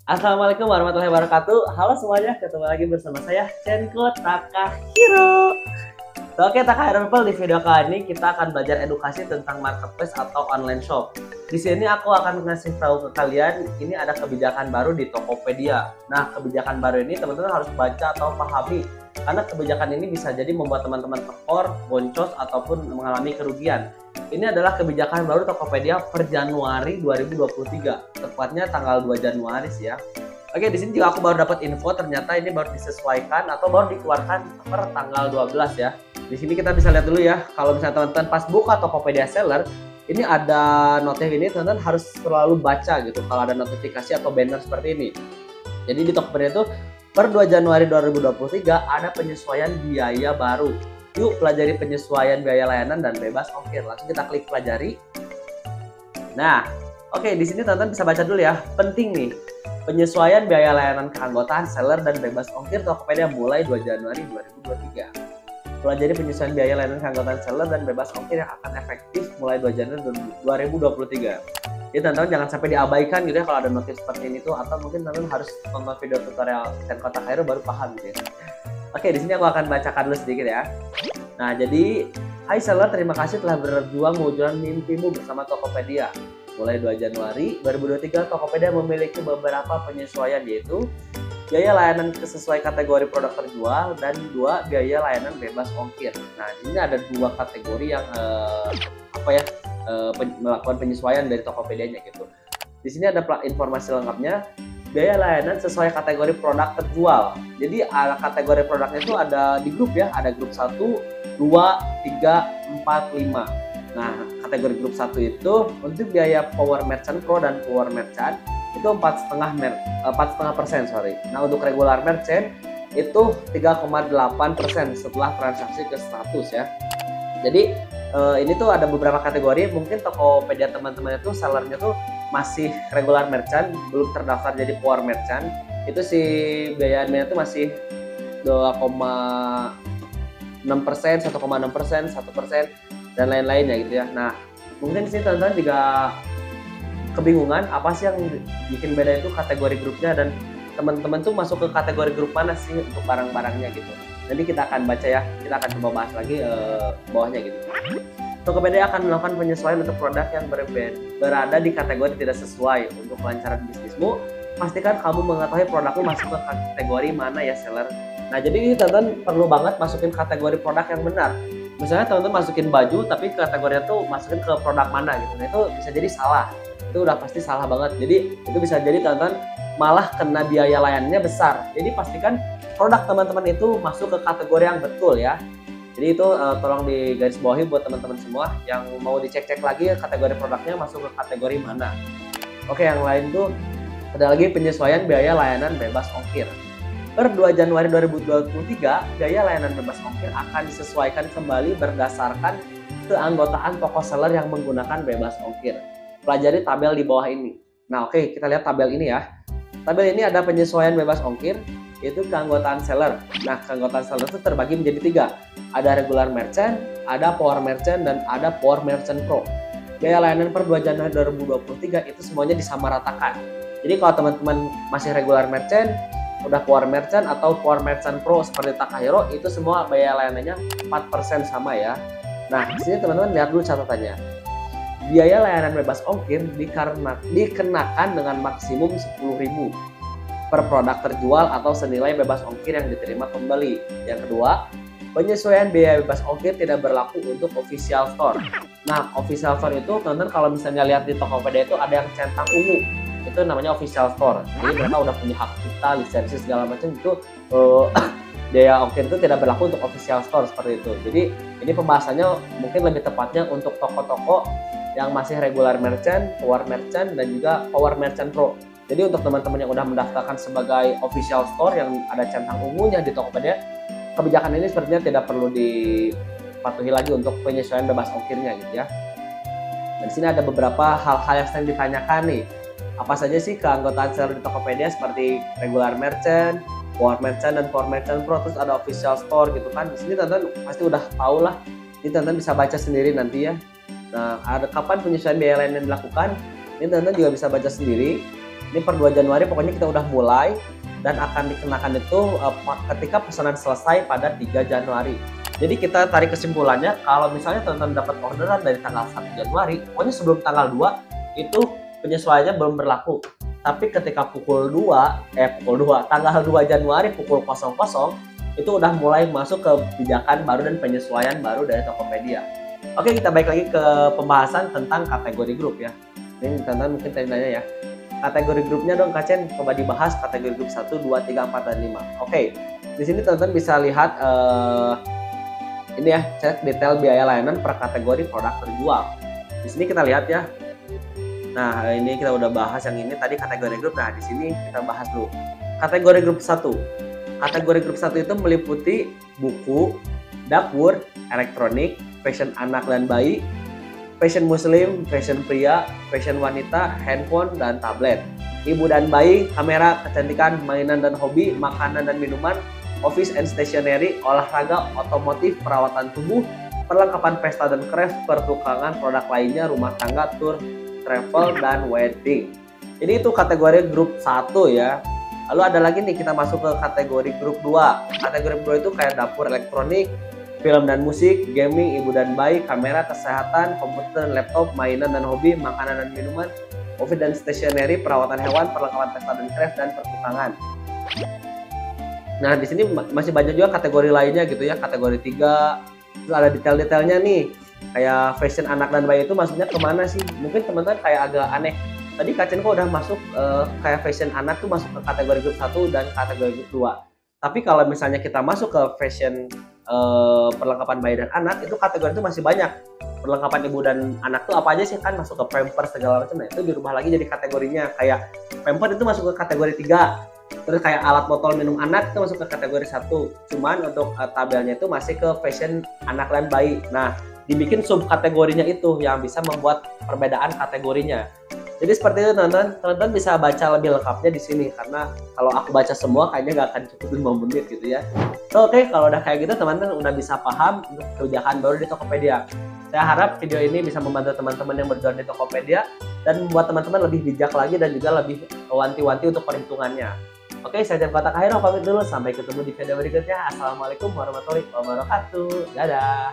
Assalamualaikum warahmatullahi wabarakatuh. Halo semuanya, ketemu lagi bersama saya Cenko Takahiro. Oke, Takahiro People, di video kali ini kita akan belajar edukasi tentang marketplace atau online shop. Di sini aku akan ngasih tahu ke kalian, ini ada kebijakan baru di Tokopedia. Nah, kebijakan baru ini teman-teman harus baca atau pahami, karena kebijakan ini bisa jadi membuat teman-teman tekor, boncos, ataupun mengalami kerugian. Ini adalah kebijakan baru Tokopedia per Januari 2023, tepatnya tanggal 2 Januari sih ya. Oke, di sini juga aku baru dapat info, ternyata ini baru disesuaikan atau baru dikeluarkan per tanggal 12 ya. Di sini kita bisa lihat dulu ya, kalau misalnya teman-teman pas buka Tokopedia Seller, ini ada notif ini, teman-teman harus selalu baca gitu kalau ada notifikasi atau banner seperti ini. Jadi di Tokopedia itu per 2 Januari 2023 ada penyesuaian biaya baru. Yuk pelajari penyesuaian biaya layanan dan bebas ongkir. Langsung kita klik pelajari. Nah, oke, di sini teman-teman bisa baca dulu ya. Penting nih, penyesuaian biaya layanan keanggotaan seller dan bebas ongkir Tokopedia mulai 2 Januari 2023. Pelajari penyesuaian biaya layanan keanggotaan seller dan bebas ongkir yang akan efektif mulai 2 Januari 2023. Jadi teman-teman jangan sampai diabaikan gitu ya kalau ada notif seperti ini tuh, atau mungkin teman-teman harus nonton video tutorial Cenko Takahiro baru paham gitu ya. Oke, di sini aku akan bacakan dulu sedikit ya. Nah, jadi hai seller, terima kasih telah berjuang mewujudkan mimpimu bersama Tokopedia. Mulai 2 Januari 2023, Tokopedia memiliki beberapa penyesuaian, yaitu biaya layanan sesuai kategori produk terjual dan 2 biaya layanan bebas ongkir. Nah, ini ada 2 kategori yang melakukan penyesuaian dari Tokopedia-nya gitu. Di sini ada informasi lengkapnya. Biaya layanan sesuai kategori produk terjual. Jadi kategori produknya itu ada di grup ya, ada grup 1, 2, 3, 4, 5. Nah, kategori grup 1 itu untuk biaya Power Merchant Pro dan Power Merchant itu 4,5%, sorry. Nah, untuk regular merchant itu 3,8% setelah transaksi ke 100 ya. Jadi ini tuh ada beberapa kategori, mungkin Tokopedia teman-teman itu sellernya tuh masih regular merchant, belum terdaftar jadi power merchant, itu si biaya adminnya itu masih 2,6%, 1,6%, 1% dan lain-lainnya gitu ya. Nah, mungkin sih teman-teman juga kebingungan apa sih yang bikin beda itu kategori grupnya, dan teman-teman tuh masuk ke kategori grup mana sih untuk barang-barangnya gitu. Nanti kita akan baca ya, kita akan coba bahas lagi bawahnya gitu. Tokopedia akan melakukan penyesuaian untuk produk yang berada di kategori tidak sesuai. Untuk kelancaran bisnismu, pastikan kamu mengetahui produkmu masuk ke kategori mana ya seller. Nah, jadi ini teman-teman perlu banget masukin kategori produk yang benar. Misalnya teman-teman masukin baju tapi kategorinya tuh masukin ke produk mana gitu. Nah, itu bisa jadi salah. Itu udah pasti salah banget. Jadi itu bisa jadi teman-teman malah kena biaya layanannya besar. Jadi pastikan produk teman-teman itu masuk ke kategori yang betul ya. Jadi itu tolong digarisbawahi buat teman-teman semua yang mau dicek-cek lagi kategori produknya masuk ke kategori mana. Oke, yang lain tuh ada lagi penyesuaian biaya layanan bebas ongkir. Per 2 Januari 2023, biaya layanan bebas ongkir akan disesuaikan kembali berdasarkan keanggotaan toko seller yang menggunakan bebas ongkir. Pelajari tabel di bawah ini. Nah, oke, kita lihat tabel ini ya. Tabel ini ada penyesuaian bebas ongkir, yaitu keanggotaan seller. Nah, keanggotaan seller itu terbagi menjadi 3. Ada regular merchant, ada power merchant, dan ada power merchant pro. Biaya layanan per 2 Januari 2023 itu semuanya disamaratakan. Jadi kalau teman-teman masih regular merchant, udah power merchant atau power merchant pro seperti Takahiro, itu semua biaya layanannya 4% sama ya. Nah, di sini teman-teman lihat dulu catatannya. Biaya layanan bebas ongkir dikenakan dengan maksimum 10.000 per produk terjual atau senilai bebas ongkir yang diterima pembeli. Yang kedua, penyesuaian biaya bebas ongkir tidak berlaku untuk official store. Nah, official store itu teman-teman kalau misalnya lihat di Tokopedia itu ada yang centang ungu, itu namanya official store. Jadi mereka udah punya hak cipta, lisensi segala macam itu. Biaya ongkir itu tidak berlaku untuk official store seperti itu. Jadi ini pembahasannya mungkin lebih tepatnya untuk toko-toko yang masih regular merchant, power merchant, dan juga power merchant pro. Jadi untuk teman-teman yang udah mendaftarkan sebagai official store yang ada centang ungunya di Tokopedia, kebijakan ini sepertinya tidak perlu dipatuhi lagi untuk penyesuaian bebas ongkirnya gitu ya. Dan di sini ada beberapa hal-hal yang sering ditanyakan nih. Apa saja sih keanggotaan seller di Tokopedia, seperti regular merchant, power merchant, dan power merchant pro, terus ada official store gitu kan. Di sini teman-teman pasti udah tahu lah. Ini teman-teman bisa baca sendiri nanti ya. Nah, ada kapan penyesuaian biaya layanan dilakukan? Ini teman-teman juga bisa baca sendiri. Ini per 2 Januari pokoknya kita udah mulai dan akan dikenakan itu ketika pesanan selesai pada 3 Januari. Jadi kita tarik kesimpulannya, kalau misalnya teman-teman dapat orderan dari tanggal 1 Januari, pokoknya sebelum tanggal 2 itu penyesuaiannya belum berlaku. Tapi ketika tanggal 2 Januari pukul 00 itu udah mulai masuk ke kebijakan baru dan penyesuaian baru dari Tokopedia. Oke, kita balik lagi ke pembahasan tentang kategori grup ya. Ini teman-teman mungkin tanya ya. Kategori grupnya dong Kak Chen, coba dibahas kategori grup 1, 2, 3, 4, dan 5. Oke, di sini teman-teman bisa lihat ini ya, cek detail biaya layanan per kategori produk terjual. Di sini kita lihat ya. Nah, ini kita udah bahas yang ini tadi kategori grup. Nah, di sini kita bahas dulu. Kategori grup 1. Kategori grup 1 itu meliputi buku, dapur, elektronik, fashion anak dan bayi, fashion muslim, fashion pria, fashion wanita, handphone, dan tablet. Ibu dan bayi, kamera, kecantikan, mainan dan hobi, makanan dan minuman, office and stationery, olahraga, otomotif, perawatan tubuh, perlengkapan pesta dan craft, pertukangan produk lainnya, rumah tangga, tour, travel, dan wedding. Jadi itu kategori grup 1 ya. Lalu ada lagi nih, kita masuk ke kategori grup 2. Kategori grup 2 itu kayak dapur, elektronik, film dan musik, gaming, ibu dan bayi, kamera, kesehatan, komputer, laptop, mainan dan hobi, makanan dan minuman, office dan stationery, perawatan hewan, perlengkapan pesta dan craft, dan pertukangan. Nah, di sini masih banyak juga kategori lainnya gitu ya, kategori 3. Terus ada detail-detailnya nih, kayak fashion anak dan bayi itu maksudnya kemana sih? Mungkin teman-teman kayak agak aneh. Tadi Kak Chen kok udah masuk kayak fashion anak tuh masuk ke kategori grup 1 dan kategori grup 2. Tapi kalau misalnya kita masuk ke fashion perlengkapan bayi dan anak, itu kategori itu masih banyak. Perlengkapan ibu dan anak tuh apa aja sih, kan masuk ke pampers segala macam. Nah, itu dirubah lagi jadi kategorinya. Kayak pampers itu masuk ke kategori 3. Terus kayak alat botol minum anak itu masuk ke kategori 1. Cuman untuk tabelnya itu masih ke fashion anak dan bayi. Nah, dibikin subkategorinya itu yang bisa membuat perbedaan kategorinya. Jadi seperti itu teman-teman bisa baca lebih lengkapnya di sini, karena kalau aku baca semua kayaknya nggak akan cukup 5 menit gitu ya. So, oke, kalau udah kayak gitu teman-teman udah bisa paham untuk kebijakan baru di Tokopedia. Saya harap video ini bisa membantu teman-teman yang berjualan di Tokopedia dan membuat teman-teman lebih bijak lagi dan juga lebih wanti-wanti untuk perhitungannya. Oke, saya Jan Kotak Akhirnya pamit dulu. Sampai ketemu di video berikutnya. Assalamualaikum warahmatullahi wabarakatuh. Dadah.